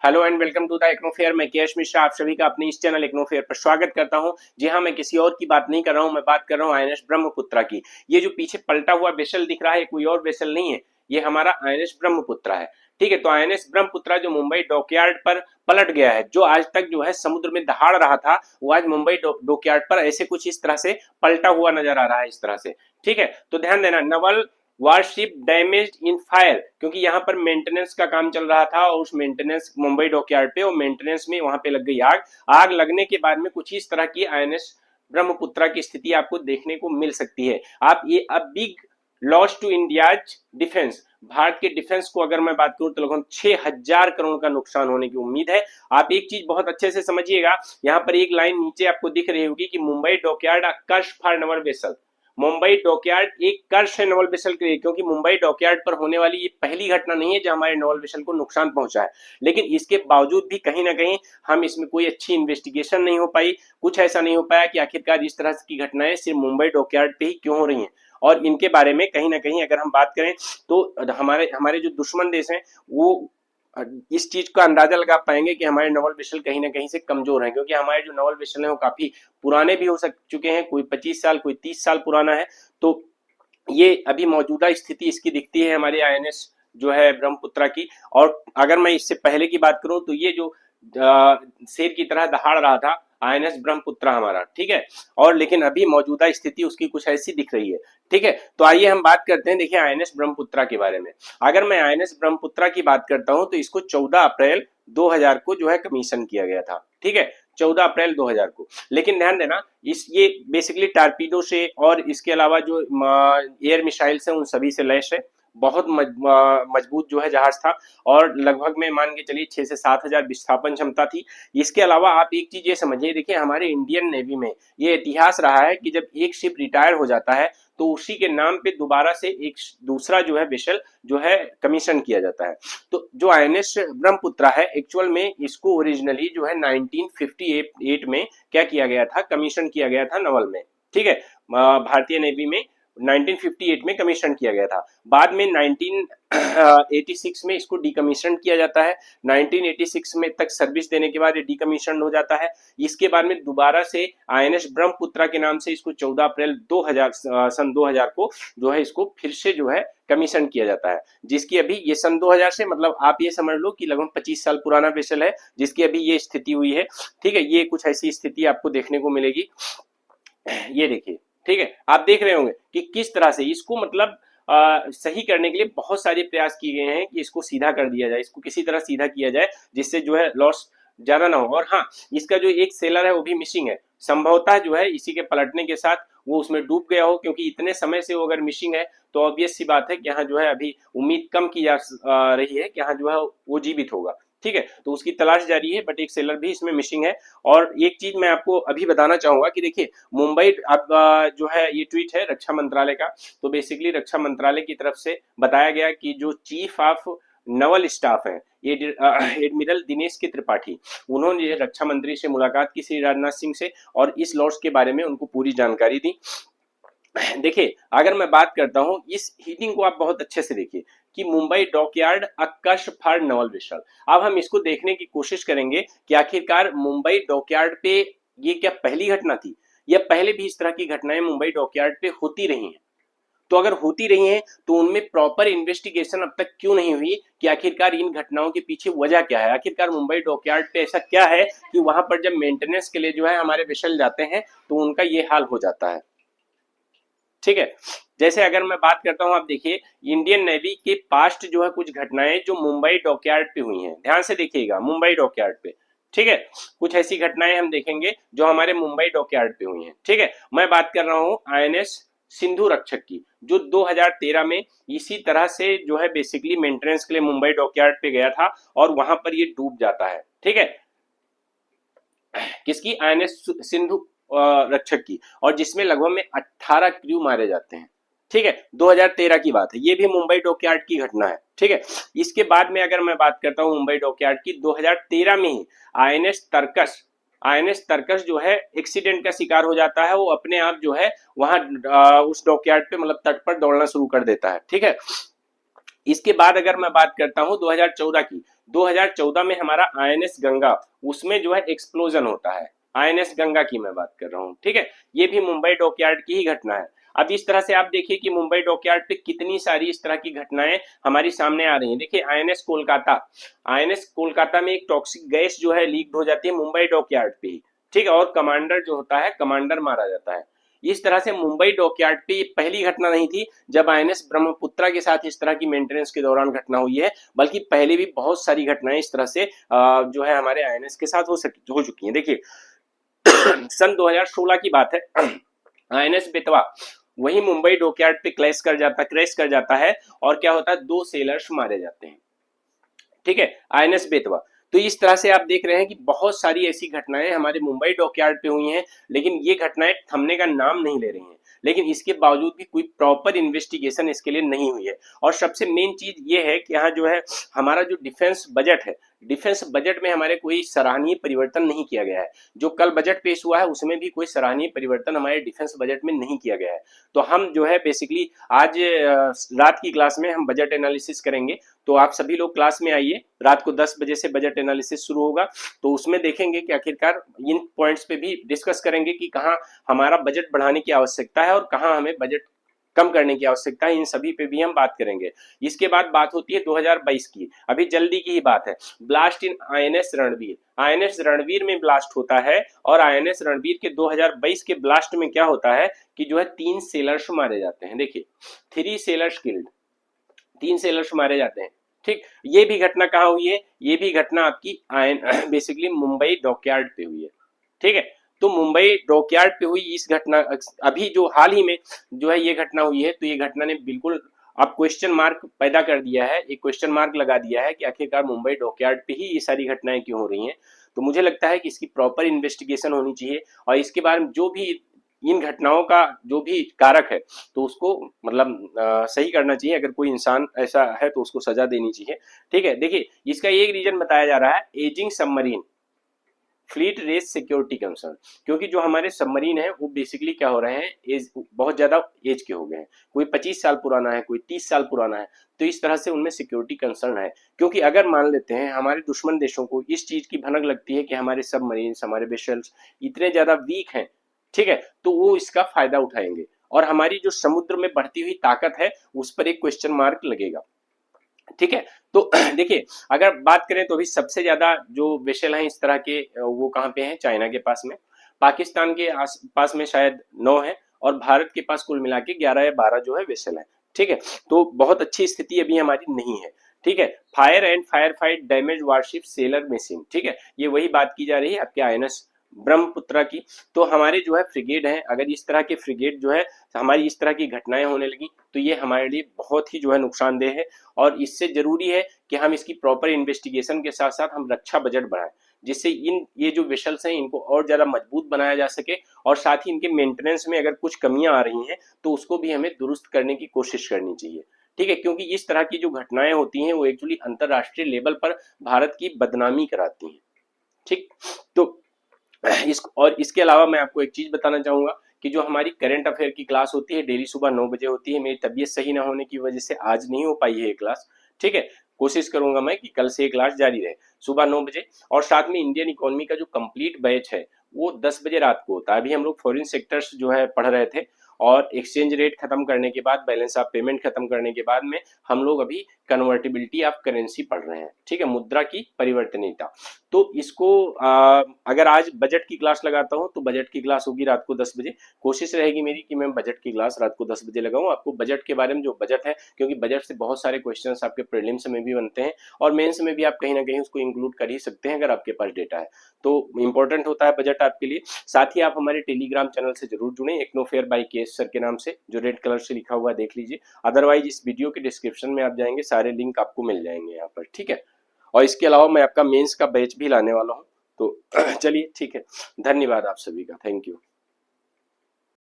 Hello and welcome to the IGNOU fair. मैं KS Mishra आप सभी का अपने इस चैनल इग्नू फेयर पर स्वागत करता हूं। जी हां, मैं किसी और की बात नहीं कर रहा हूं, मैं बात कर रहा हूं आईएनएस ब्रह्मपुत्रा की। ये जो पीछे पलटा हुआ वेसल दिख रहा है कोई और वेसल नहीं है, ये हमारा आईएनएस ब्रह्मपुत्रा है। ठीक है, तो आईएनएस ब्रह्मपुत्रा जो मुंबई डॉकयार्ड पर पलट गया है, जो आज तक जो है समुद्र में दहाड़ रहा था, वो आज मुंबई डॉकयार्ड पर ऐसे कुछ इस तरह से पलटा हुआ नजर आ रहा है, इस तरह से। ठीक है, तो ध्यान देना, Naval warship damaged in fire, क्योंकि यहाँ पर मेंटेनेंस का काम चल रहा था और उस मेंटेनेंस मुंबई डॉकयार्ड पे और मेंटेनेंस में वहां पे लग गई आग। आग लगने के बाद में कुछ इस तरह की आईएनएस ब्रह्मपुत्रा की स्थिति आपको देखने को मिल सकती है। आप ये a big loss to India's defence, Bharat के डिफेंस को अगर मैं बात करूं तो लगभग 6000 करोड़ का नुकसान होने की उम्मीद है। आप एक चीज बहुत अच्छे से समझिएगा, यहाँ पर एक लाइन नीचे आपको दिख रही होगी कि Mumbai dockyard a curse for naval vessel. Mumbai dockyard एक कर्स है नवल विसल के लिए, क्योंकि मुंबई डॉकयार्ड पर होने वाली ये पहली घटना नहीं है जो हमारे नवल विसल को नुकसान पहुंचा है। लेकिन इसके बावजूद भी कहीं ना कहीं हम इसमें कोई अच्छी इन्वेस्टिगेशन नहीं हो पाई, कुछ ऐसा नहीं हो पाया कि आखिरकार इस तरह की घटनाएं सिर्फ मुंबई डॉकयार्ड पे ही क्यों हो रही हैं। और इनके बारे में कहीं ना कहीं अगर हम बात करें तो हमारे हमारे जो दुश्मन देश हैं वो इस चीज का अंदाजा लगा पाएंगे कि हमारे नवल विशल कहीं ना कहीं से कमजोर हैं, क्योंकि हमारे जो नवल विशल हैं वो काफी पुराने भी हो चुके हैं, कोई 25 साल कोई 30 साल पुराना है। तो ये अभी मौजूदा स्थिति इसकी दिखती है हमारे आईएनएस जो है ब्रह्मपुत्रा की। और अगर मैं इससे पहले की बात करूं तो ये जो शेर की तरह दहाड़ रहा था आईएनएस ब्रह्मपुत्रा हमारा, ठीक है। और लेकिन अभी मौजूदा स्थिति उसकी कुछ ऐसी दिख रही है। ठीक है, तो आइए हम बात करते हैं, देखिए आईएनएस ब्रह्मपुत्रा के बारे में। अगर मैं आईएनएस ब्रह्मपुत्रा की बात करता हूं तो इसको 14 अप्रैल 2000 को जो है कमीशन किया गया था। ठीक है, 14 अप्रैल 2000 को। लेकिन ध्यान देना, इस ये बेसिकली टारपीडो से और इसके अलावा जो एयर मिसाइल से उन सभी से लैस है। बहुत मजबूत जो है जहाज था और लगभग में मान के चलिए 6 से 7 हजार विस्थापन क्षमता थी। इसके अलावा आप एक चीज ये समझिए, देखिए हमारे इंडियन नेवी में ये इतिहास रहा है कि जब एक शिप रिटायर हो जाता है तो उसी के नाम पे दोबारा से एक दूसरा जो है वेसल जो है कमीशन किया जाता है। तो जो आईएनएस ब्रह्मपुत्रा है एक्चुअल में इसको ओरिजिनली जो है 1958 में क्या किया गया था, कमीशन किया गया था नवल में। ठीक है, भारतीय नेवी में 1958 में कमीशन किया गया था। बाद में 1986 में इसको डीकमीशन किया जाता है। 1986 में तक सर्विस देने के बाद ये डीकमीशन हो जाता है। इसके बाद में दोबारा से आईएनएस ब्रह्मपुत्रा के नाम से इसको 14 अप्रैल 2000 सन 2000 को जो है इसको फिर से जो है कमीशन किया जाता है, जिसकी अभी ये सन 2000 से मतलब आप ये समझ लो कि लगभग 25 साल पुराना वेसल है जिसकी अभी ये स्थिति हुई है। ठीक है, ये कुछ ऐसी स्थिति आपको देखने को मिलेगी। ये देखिए, ठीक है, आप देख रहे होंगे कि किस तरह से इसको मतलब सही करने के लिए बहुत सारे प्रयास किए गए हैं कि इसको सीधा कर दिया जाए, इसको किसी तरह सीधा किया जाए जिससे जो है लॉस ज्यादा ना हो। और हाँ, इसका जो एक सेलर है वो भी मिसिंग है, संभवतः जो है इसी के पलटने के साथ वो उसमें डूब गया हो, क्योंकि इतने समय से वो अगर मिसिंग है तो ऑब्वियस सी बात है कि यहाँ जो है अभी उम्मीद कम की जा रही है कि यहाँ जो है वो जीवित होगा। ठीक है, तो उसकी तलाश जारी है, बट एक सेलर भी इसमें मिसिंग है। और एक चीज मैं आपको अभी बताना चाहूंगा कि देखिए मुंबई अब जो है ये ट्वीट है रक्षा मंत्रालय का, तो बेसिकली रक्षा मंत्रालय की तरफ से बताया गया कि जो चीफ ऑफ नवल स्टाफ है एडमिरल दिनेश के त्रिपाठी, उन्होंने रक्षा मंत्री से मुलाकात की श्री राजनाथ सिंह से और इस लॉस के बारे में उनको पूरी जानकारी दी। देखिए अगर मैं बात करता हूं इस हीटिंग को आप बहुत अच्छे से देखिए कि मुंबई डॉकयार्ड अक्कश फॉर नवल विशल। अब हम इसको देखने की कोशिश करेंगे कि आखिरकार मुंबई डॉकयार्ड पे ये क्या पहली घटना थी या पहले भी इस तरह की घटनाएं मुंबई डॉकयार्ड पे होती रही हैं। तो अगर होती रही हैं तो उनमें प्रॉपर इन्वेस्टिगेशन अब तक क्यों नहीं हुई कि आखिरकार इन घटनाओं के पीछे वजह क्या है, आखिरकार मुंबई डॉकयार्ड पे ऐसा क्या है कि वहां पर जब मेंटेनेंस के लिए जो है हमारे विशल जाते हैं तो उनका ये हाल हो जाता है। ठीक है, जैसे अगर मैं बात करता हूं, आप देखिए इंडियन नेवी के पास्ट जो है कुछ घटनाएं जो मुंबई डॉकयार्ड पे हुई हैं, ध्यान से देखिएगा मुंबई डॉकयार्ड पे। ठीक है, कुछ ऐसी घटनाएं हम देखेंगे जो हमारे मुंबई डॉकयार्ड पे हुई हैं। ठीक है, मैं बात कर रहा हूं आईएनएस सिंधु रक्षक की, जो 2013 में इसी तरह से जो है बेसिकली मेंटेनेंस के लिए मुंबई डॉकयार्ड पे गया था और वहां पर ये डूब जाता है। ठीक है, किसकी, आईएनएस सिंधु रक्षक की, और जिसमें लगभग में 18 क्रू मारे जाते हैं। ठीक है, 2013 की बात है, ये भी मुंबई डॉकयार्ड की घटना है। ठीक है, इसके बाद में अगर मैं बात करता हूं मुंबई डॉकयार्ड की, 2013 में ही आईएनएस तरकश जो है एक्सीडेंट का शिकार हो जाता है, वो अपने आप जो है वहां उस डॉकयार्ड पे मतलब तट पर दौड़ना शुरू कर देता है। ठीक है, इसके बाद अगर मैं बात करता हूं 2014 की, 2014 में हमारा आईएनएस गंगा, उसमें जो है एक्सप्लोजन होता है। आईएनएस गंगा की मैं बात कर रहा हूं, ठीक है। ये भी मुंबई डॉकयार्ड की ही घटना है। अब इस तरह से आप देखिए कि मुंबई डॉकयार्ड पे कितनी सारी इस तरह की घटनाएं हमारी सामने आ रही हैं। देखिए आईएनएस कोलकाता में एक टॉक्सिक गैस जो है लीक हो जाती है मुंबई डॉकयार्ड पे ही, ठीक है, और कमांडर जो होता है, कमांडर मारा जाता है। इस तरह से मुंबई डॉकयार्ड पे ये पहली घटना नहीं थी जब आईएनएस ब्रह्मपुत्रा के साथ इस तरह की मेंटेनेंस के दौरान घटना हुई है, बल्कि पहले भी बहुत सारी घटनाएं इस तरह से जो है हमारे आईएनएस के साथ हो चुकी हैं। देखिए सन 2016 की बात है, आईएनएस बेतवा वही मुंबई डॉकयार्ड पे क्रैश कर जाता है और क्या होता है, 2 सेलर्स मारे जाते हैं, ठीक है, आईएनएस बेतवा। तो इस तरह से आप देख रहे हैं कि बहुत सारी ऐसी घटनाएं हमारे मुंबई डॉकयार्ड पे हुई हैं, लेकिन ये घटनाएं थमने का नाम नहीं ले रही हैं। लेकिन इसके बावजूद भी कोई प्रॉपर इन्वेस्टिगेशन इसके लिए नहीं हुई है। और सबसे मेन चीज ये है कि यहाँ जो है हमारा जो डिफेंस बजट है, डिफेंस बजट में हमारे कोई सराहनीय परिवर्तन नहीं किया गया है। जो कल बजट पेश हुआ है उसमें भी कोई सराहनीय परिवर्तन हमारे डिफेंस बजट में नहीं किया गया है। तो हम जो है बेसिकली आज रात की क्लास में हम बजट एनालिसिस करेंगे। तो आप सभी लोग क्लास में आइए, रात को 10 बजे से बजट एनालिसिस शुरू होगा। तो उसमें देखेंगे कि आखिरकार इन पॉइंट्स पे भी डिस्कस करेंगे कि कहाँ हमारा बजट बढ़ाने की आवश्यकता है और कहाँ हमें बजट कम करने की आवश्यकता है। इन सभी पे भी हम बात करेंगे। इसके बाद बात होती है 2022 की, अभी जल्दी की ही बात है। Blast in INS Ranveer, INS Ranveer में ब्लास्ट होता है और आईएनएस रणवीर के 2022 के ब्लास्ट में क्या होता है कि जो है 3 सेलर्स मारे जाते हैं। देखिए 3 सेलर्स किल्ड, 3 सेलर्स मारे जाते हैं, ठीक। ये भी घटना कहाँ हुई है, ये भी घटना आपकी बेसिकली मुंबई डॉकयार्ड पे हुई है, ठीक है। तो मुंबई डॉकयार्ड पे हुई इस घटना, अभी जो हाल ही में जो है ये घटना हुई है, तो ये घटना ने बिल्कुल अब क्वेश्चन मार्क पैदा कर दिया है, एक क्वेश्चन मार्क लगा दिया है कि आखिरकार मुंबई डॉकयार्ड पे ही ये सारी घटनाएं क्यों हो रही हैं। तो मुझे लगता है कि इसकी प्रॉपर इन्वेस्टिगेशन होनी चाहिए और इसके बारे में जो भी इन घटनाओं का जो भी कारक है तो उसको मतलब सही करना चाहिए। अगर कोई इंसान ऐसा है तो उसको सजा देनी चाहिए, ठीक है। देखिए इसका एक रीजन बताया जा रहा है, ageing submarine fleet raise security concern, क्योंकि जो हमारे सबमरीन है वो बेसिकली क्या हो रहे हैं, एज बहुत ज्यादा एज के हो गए हैं, कोई 25 साल पुराना है, कोई 30 साल पुराना है। तो इस तरह से उनमें सिक्योरिटी कंसर्न है, क्योंकि अगर मान लेते हैं हमारे दुश्मन देशों को इस चीज की भनक लगती है कि हमारे सबमरीन, हमारे वेसल्स इतने ज्यादा वीक हैं, ठीक है, तो वो इसका फायदा उठाएंगे और हमारी जो समुद्र में बढ़ती हुई ताकत है उस पर एक क्वेश्चन मार्क लगेगा, ठीक है। तो देखिए अगर बात करें तो अभी सबसे ज्यादा जो वेसल हैं इस तरह के वो कहाँ पे हैं, चाइना के पास में, पाकिस्तान के आस पास में शायद 9 है और भारत के पास कुल मिला के 11 या 12 जो है वेसल है, ठीक है। तो बहुत अच्छी स्थिति अभी हमारी नहीं है, ठीक है। Fire and fire fight damage warship seller missing, ठीक है, ये वही बात की जा रही है आपके आईएनएस ब्रह्मपुत्रा की। तो हमारे जो है फ्रिगेड हैं, अगर इस तरह के फ्रिगेड जो है हमारी इस तरह की घटनाएं होने लगी तो ये हमारे लिए बहुत ही जो है नुकसानदेह है और इससे जरूरी है कि हम इसकी प्रॉपर इन्वेस्टिगेशन के साथ साथ हम रक्षा बजट बढ़ाएं, जिससे ये जो वेसल्स हैं इनको और ज्यादा मजबूत बनाया जा सके और साथ ही इनके मेंटेनेंस में अगर कुछ कमियां आ रही हैं तो उसको भी हमें दुरुस्त करने की कोशिश करनी चाहिए, ठीक है। क्योंकि इस तरह की जो घटनाएं होती हैं वो एक्चुअली अंतरराष्ट्रीय लेवल पर भारत की बदनामी कराती हैं, ठीक। तो इसके अलावा मैं आपको एक चीज बताना चाहूंगा कि जो हमारी करंट अफेयर की क्लास होती है डेली सुबह 9 बजे होती है। मेरी तबीयत सही ना होने की वजह से आज नहीं हो पाई है ये क्लास, ठीक है। कोशिश करूंगा मैं कि कल से ये क्लास जारी रहे सुबह 9 बजे। और साथ में इंडियन इकोनॉमी का जो कंप्लीट बैच है वो 10 बजे रात को होता है। अभी हम लोग फॉरेन सेक्टर्स जो है पढ़ रहे थे और एक्सचेंज रेट खत्म करने के बाद, बैलेंस ऑफ पेमेंट खत्म करने के बाद में हम लोग अभी कन्वर्टिबिलिटी ऑफ करेंसी पढ़ रहे हैं, ठीक है, मुद्रा की परिवर्तनीयता। तो इसको अगर आज बजट की क्लास लगाता हूं तो बजट की क्लास होगी रात को 10 बजे। कोशिश रहेगी मेरी कि मैं बजट की क्लास रात को 10 बजे लगाऊं आपको बजट के बारे में, जो बजट है, क्योंकि बजट से बहुत सारे क्वेश्चंस आपके प्रीलिम्स में भी बनते हैं और मेंस में भी आप कहीं ना कहीं उसको इंक्लूड कर ही सकते हैं अगर आपके पास डेटा है तो। इंपॉर्टेंट होता है बजट आपके लिए। साथ ही आप हमारे टेलीग्राम चैनल से जरूर जुड़े, एक्नोफेयर बाय केएस सर के नाम से, जो रेड कलर से लिखा हुआ देख लीजिए। अदरवाइज इस वीडियो के डिस्क्रिप्शन में आप जाएंगे, सारे लिंक आपको मिल जाएंगे यहाँ पर, ठीक है। और इसके अलावा मैं आपका मेंस का बैच भी लाने वाला हूँ। तो चलिए ठीक है, धन्यवाद आप सभी का, थैंक यू।